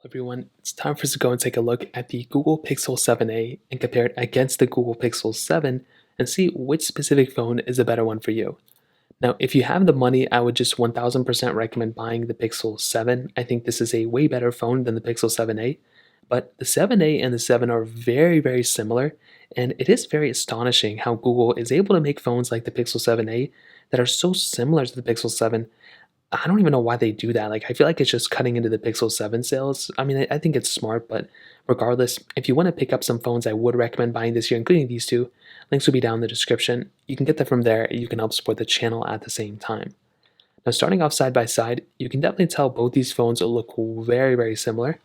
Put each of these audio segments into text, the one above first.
Everyone, it's time for us to go and take a look at the Google Pixel 7a and compare it against the Google Pixel 7 and see which specific phone is a better one for you. Now, if you have the money, I would just 1000% recommend buying the Pixel 7. I think this is a way better phone than the Pixel 7a, but the 7a and the 7 are very, very similar, and it is very astonishing how Google is able to make phones like the Pixel 7a that are so similar to the Pixel 7. I don't even know why they do that. Like, I feel like it's just cutting into the Pixel 7 sales. I mean, I think it's smart, but regardless, if you want to pick up some phones I would recommend buying this year, including these two, links will be down in the description. You can get them from there. You can help support the channel at the same time. Now, starting off side by side, you can definitely tell both these phones look very, very similar.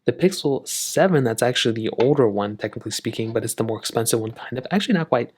The Pixel 7, that's actually the older one, technically speaking, but it's the more expensive one, kind of. Actually, not quite.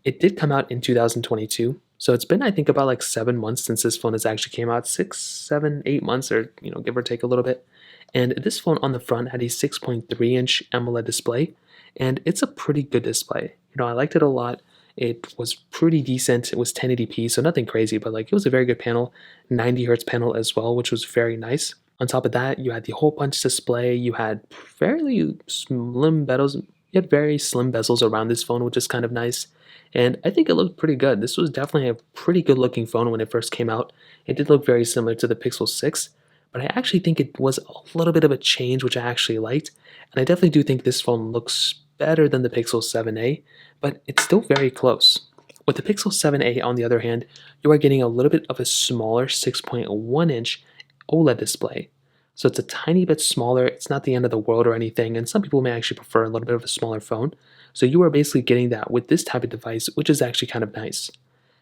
It did come out in 2022, so it's been, I think, about like 7 months since this phone has actually came out. 6, 7, 8 months, or give or take a little bit. And this phone on the front had a 6.3-inch AMOLED display, and it's a pretty good display. I liked it a lot. It was pretty decent. It was 1080p, so nothing crazy, but like it was a very good panel. 90 hertz panel as well, which was very nice. On top of that, you had the hole punch display. You had fairly slim bezels. You had very slim bezels around this phone, which is kind of nice. And I think it looked pretty good. This was definitely a pretty good looking phone when it first came out. It did look very similar to the Pixel 6, but I actually think it was a little bit of a change, which I actually liked. And I definitely do think this phone looks better than the Pixel 7a, but it's still very close. With the Pixel 7a, on the other hand, you are getting a little bit of a smaller 6.1-inch OLED display. So it's a tiny bit smaller. It's not the end of the world or anything, and some people may actually prefer a little bit of a smaller phone. So you are basically getting that with this type of device, which is actually kind of nice.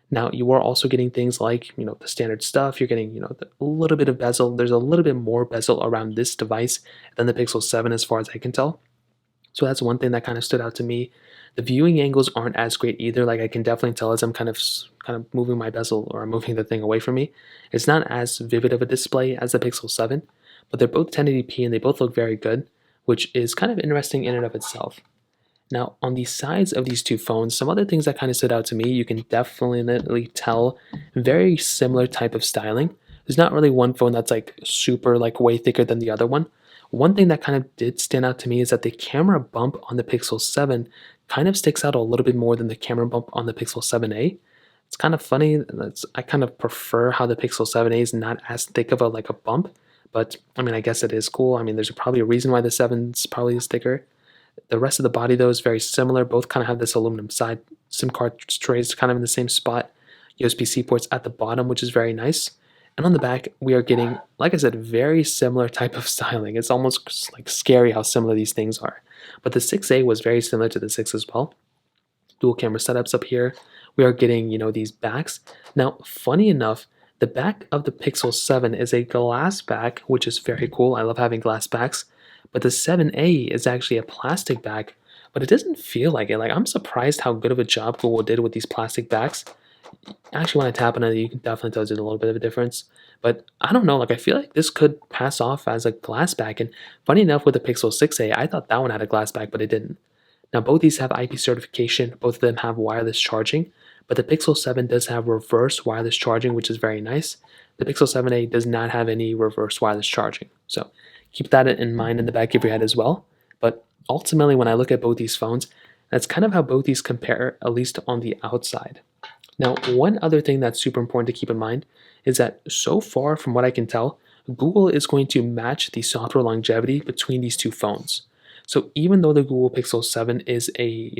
Now, you are also getting things like, the standard stuff. You're getting, a little bit of bezel. There's a little bit more bezel around this device than the Pixel 7 as far as I can tell. So that's one thing that kind of stood out to me. The viewing angles aren't as great either. Like, I can definitely tell as I'm kind of moving my bezel, or I'm moving the thing away from me. It's not as vivid of a display as the Pixel 7, but they're both 1080p and they both look very good, which is kind of interesting in and of itself. Now, on the sides of these two phones, some other things that kind of stood out to me, you can definitely tell very similar type of styling. There's not really one phone that's like super like way thicker than the other one. One thing that kind of did stand out to me is that the camera bump on the Pixel 7 kind of sticks out a little bit more than the camera bump on the Pixel 7a. It's kind of funny. I kind of prefer how the Pixel 7a is not as thick of a bump, but I mean, I guess it is cool. I mean, there's probably a reason why the 7's probably is thicker. The rest of the body, though, is very similar. Both kind of have this aluminum side. SIM card trays kind of in the same spot. USB-C ports at the bottom, which is very nice. And on the back, we are getting, like I said, very similar type of styling. It's almost like scary how similar these things are. But the 6A was very similar to the 6 as well. Dual camera setups up here. We are getting, these backs. Now, funny enough, the back of the Pixel 7 is a glass back, which is very cool. I love having glass backs. But the 7A is actually a plastic back, but it doesn't feel like it. Like, I'm surprised how good of a job Google did with these plastic backs. Actually, when I tap on it, you can definitely tell there's a little bit of a difference. But I don't know, like, I feel like this could pass off as a glass back. And funny enough, with the Pixel 6a, I thought that one had a glass back, but it didn't. Now, both these have IP certification. Both of them have wireless charging. But the Pixel 7 does have reverse wireless charging, which is very nice. The Pixel 7a does not have any reverse wireless charging. So keep that in mind in the back of your head as well. But ultimately, when I look at both these phones, that's kind of how both these compare, at least on the outside. Now, one other thing that's super important to keep in mind is that so far, from what I can tell, Google is going to match the software longevity between these two phones. So even though the Google Pixel 7 is a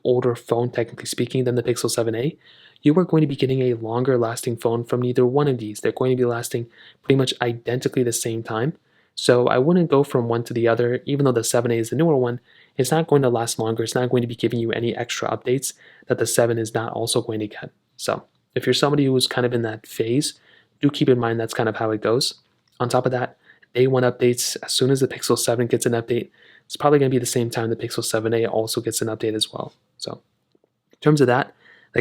older phone, technically speaking, than the Pixel 7a, you are going to be getting a longer lasting phone from neither one of these. They're going to be lasting pretty much identically the same time. So I wouldn't go from one to the other. Even though the 7a is the newer one, it's not going to last longer. It's not going to be giving you any extra updates that the 7 is not also going to get. So if you're somebody who's kind of in that phase, do keep in mind that's kind of how it goes. On top of that, day one updates, as soon as the Pixel 7 gets an update, it's probably going to be the same time the Pixel 7a also gets an update as well. So in terms of that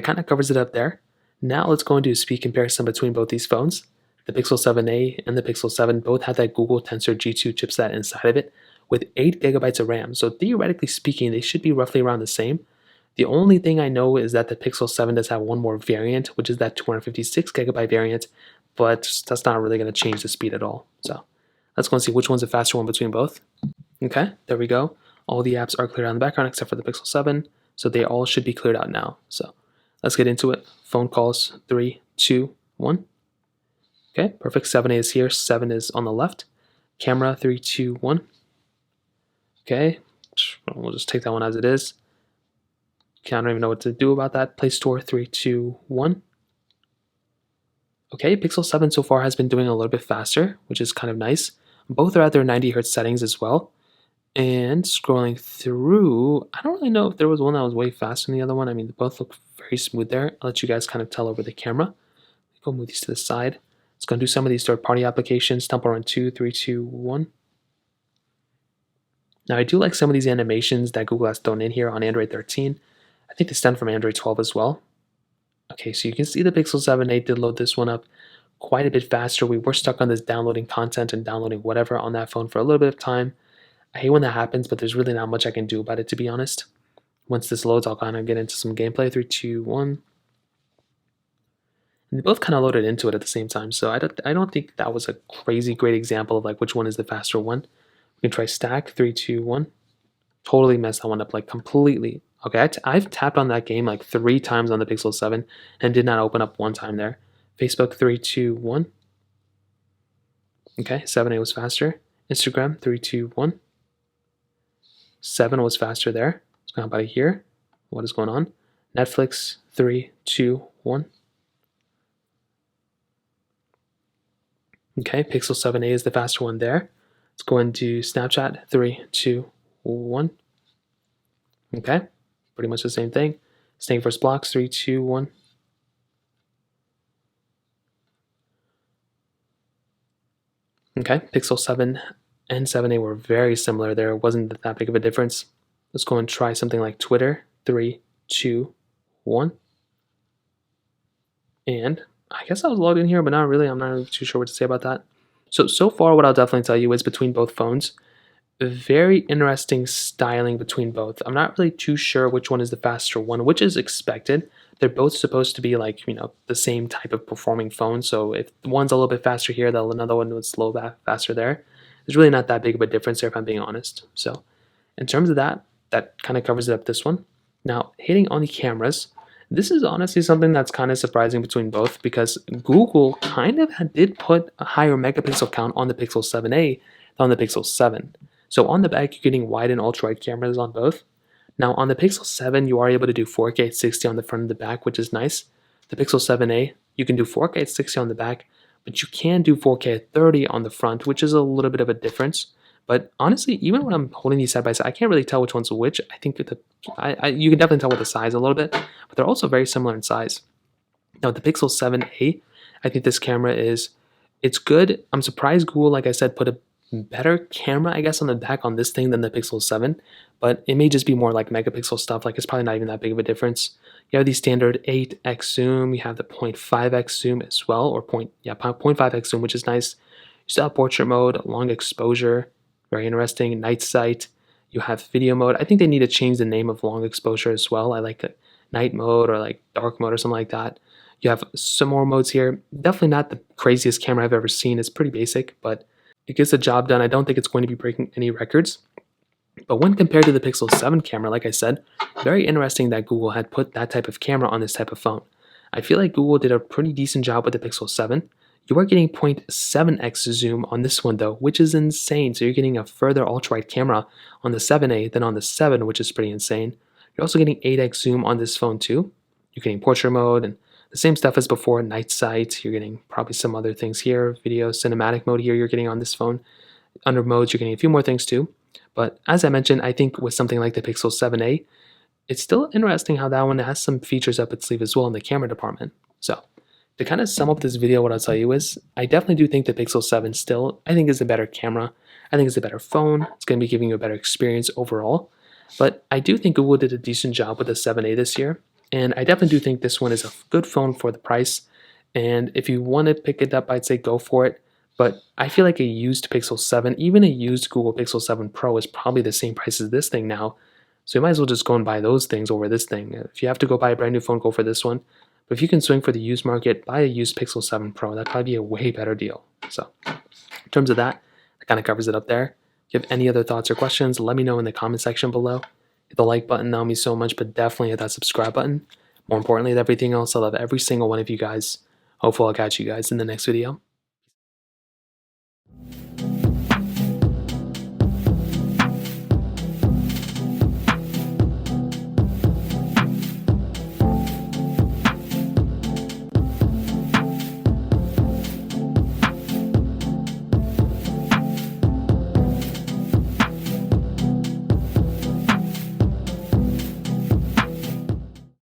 kind of covers it up there. Now let's go into a speed comparison between both these phones. The Pixel 7a and the Pixel 7 both have that Google Tensor G2 chipset inside of it with 8 gigabytes of RAM. So theoretically speaking, they should be roughly around the same. The only thing I know is that the Pixel 7 does have one more variant, which is that 256 gigabyte variant, but that's not really going to change the speed at all. So Let's go and see which one's the faster one between both. Okay, there we go. All the apps are cleared out in the background except for the Pixel 7, so they all should be cleared out now. So let's get into it. Phone calls, 3, 2, 1. Okay, perfect. 7A is here, 7 is on the left. Camera, 3, 2, 1. Okay, we'll just take that one as it is. Okay, I don't even know what to do about that. Play Store, 3, 2, 1. Okay, Pixel 7 so far has been doing a little bit faster, which is kind of nice. Both are at their 90 Hz settings as well. And scrolling through, I don't really know if there was one that was way faster than the other one. I mean, they both look very smooth there. I'll let you guys kind of tell over the camera. Go move these to the side. Let's go and do some of these third-party applications. Temple Run 2, 3, 2, 1. Now, I do like some of these animations that Google has thrown in here on Android 13. I think they stem from Android 12 as well. Okay, so you can see the Pixel 7a did load this one up quite a bit faster. We were stuck on this downloading content and downloading whatever on that phone for a little bit of time. I hate when that happens, but there's really not much I can do about it, to be honest. Once this loads, I'll kind of get into some gameplay. 3, 2, 1. And they both kind of loaded into it at the same time, so I don't think that was a crazy great example of like which one is the faster one. We can try stack. 3, 2, 1. Totally messed that one up like completely. Okay, I've tapped on that game like 3 times on the Pixel 7 and did not open up one time there. Facebook, 3, 2, 1. Okay, 7a was faster. Instagram, 3, 2, 1. 7 was faster there. Let's go about it here. What is going on? Netflix, 3, 2, 1. Okay, Pixel 7a is the faster one there. Let's go into Snapchat, 3, 2, 1. Okay, pretty much the same thing. Staying first blocks, 3, 2, 1. Okay, Pixel 7 and 7a were very similar there. It wasn't that big of a difference. Let's go and try something like Twitter, 3, 2, 1. And I guess I was logged in here, but not really. I'm not really too sure what to say about that. So far, what I'll definitely tell you is between both phones, very interesting styling between both. I'm not really too sure which one is the faster one, which is expected. They're both supposed to be like, the same type of performing phone. So if one's a little bit faster here, then another one was slow faster there. There's really not that big of a difference there if I'm being honest. So in terms of that kind of covers it up this one. Now, hitting on the cameras, this is honestly something that's kind of surprising between both because Google kind of did put a higher megapixel count on the Pixel 7a than on the Pixel 7. So on the back, you're getting wide and ultra-wide cameras on both. Now on the Pixel 7, you are able to do 4K at 60 on the front and the back, which is nice. The Pixel 7a, you can do 4K at 60 on the back, but you can do 4K at 30 on the front, which is a little bit of a difference. But honestly, even when I'm holding these side by side, I can't really tell which one's which. I think that you can definitely tell with the size a little bit, but they're also very similar in size. Now the Pixel 7a, I think this camera it's good. I'm surprised Google, like I said, put a better camera, I guess, on the back on this thing than the Pixel 7, but it may just be more like megapixel stuff. Like it's probably not even that big of a difference. You have the standard 8x zoom. You have the 0.5x zoom as well, or 0.5x zoom, which is nice. You still have portrait mode, long exposure, very interesting. Night sight. You have video mode. I think they need to change the name of long exposure as well. I like night mode or like dark mode or something like that. You have some more modes here. Definitely not the craziest camera I've ever seen. It's pretty basic, but it gets the job done. I don't think it's going to be breaking any records. But when compared to the Pixel 7 camera, like I said, very interesting that Google had put that type of camera on this type of phone. I feel like Google did a pretty decent job with the Pixel 7. You are getting 0.7x zoom on this one though, which is insane. So you're getting a further ultra-wide camera on the 7a than on the 7, which is pretty insane. You're also getting 8x zoom on this phone too. You're getting portrait mode and the same stuff as before, night sight. You're getting probably some other things here, video, cinematic mode here you're getting on this phone. Under modes, you're getting a few more things too. But as I mentioned, I think with something like the Pixel 7a, it's still interesting how that one has some features up its sleeve as well in the camera department. So to kind of sum up this video, what I'll tell you is I definitely do think the Pixel 7 still, I think is a better camera. I think it's a better phone. It's going to be giving you a better experience overall. But I do think Google did a decent job with the 7a this year. And I definitely do think this one is a good phone for the price. And if you want to pick it up, I'd say go for it. But I feel like a used Pixel 7, even a used Google Pixel 7 Pro is probably the same price as this thing now. So you might as well just go and buy those things over this thing. If you have to go buy a brand new phone, go for this one. But if you can swing for the used market, buy a used Pixel 7 Pro. That'd probably be a way better deal. So in terms of that kind of covers it up there. If you have any other thoughts or questions, let me know in the comment section below. Hit the like button, that would mean so much, but definitely hit that subscribe button. More importantly than everything else, I love every single one of you guys. Hopefully I'll catch you guys in the next video.